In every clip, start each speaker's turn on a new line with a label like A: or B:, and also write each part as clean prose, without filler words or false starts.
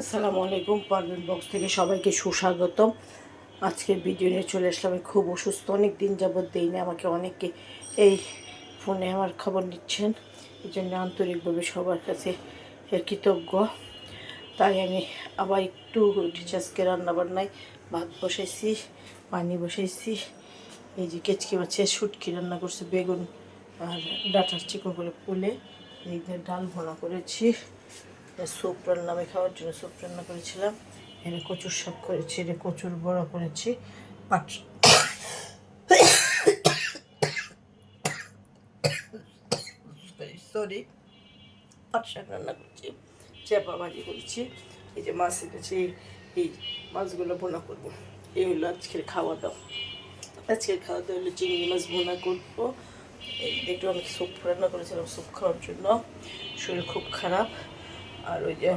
A: আসসালামু আলাইকুম। পারভিন বক্স থেকে সবাইকে সুস্বাগতম। আজকের ভিডিও নিয়ে চলে আসলাম। আমি খুব অসুস্থ, অনেক দিন যাবৎ দেইনি আমাকে অনেকে এই ফোনে আমার খবর নিচ্ছেন, এই জন্য আন্তরিকভাবে সবার কাছে কৃতজ্ঞ। তাই আমি আবার একটু আজকে রান্নাবান্নায় ভাত বসাইছি, পানি বসাইছি। এই যে কেচকি মাছের শুটকি রান্না করছি, বেগুন আর ডাঁটার চিকন করে ফুলে এই যে ডাল ভোনা করেছি। স্যুপ রান্না, আমি খাওয়ার জন্য স্যুপ রান্না করেছিলাম। এখানে কচুর শাক করেছি, এটা কচুর বড়া করেছি, পাট সরি পাট শাক রান্না করছি, চেপা ভাজি করেছি। এই যে মাছ এনেছি, এই মাছগুলো ভোনা করবো। এই হলো আজকের খাওয়া দাওয়া। আজকের খাওয়া দাওয়া হলো চিংড়ি মাছ ভোনা করবো। এই একটু আমি স্যুপ রান্না করেছিলাম স্যুপ খাওয়ার জন্য, শরীর খুব খারাপ। আর ওই যে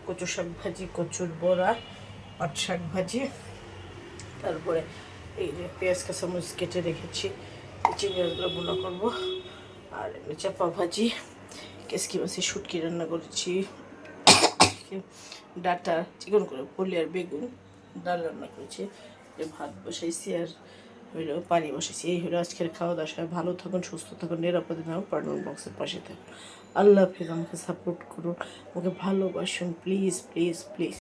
A: কচু শাক ভাজি, কচুর বড়া, পাট শাক ভাজি, তারপরে এই যে পেঁয়াজ কাঁচামরিচ কেটে রেখেছি, চিংড়ি মাছগুলো ভুনা করবো। আর চাপা ভাজি, কেসকি মাছের শুটকি রান্না করেছি, ডাটা চিকন করে পলি আর বেগুন ডাল রান্না করেছি, ভাত বসাইছি আর হইলো পানি বসাইছি। এই হলো আজকের খাওয়া দাওয়া। সবাই ভালো থাকুন, সুস্থ থাকুন, নিরাপদে থাকুন, পার্টনার বক্সের পাশে থাকুন। আল্লাহ হাফিজ। আমাকে সাপোর্ট করুন, আমাকে ভালোবাসুন, প্লিজ প্লিজ প্লিজ।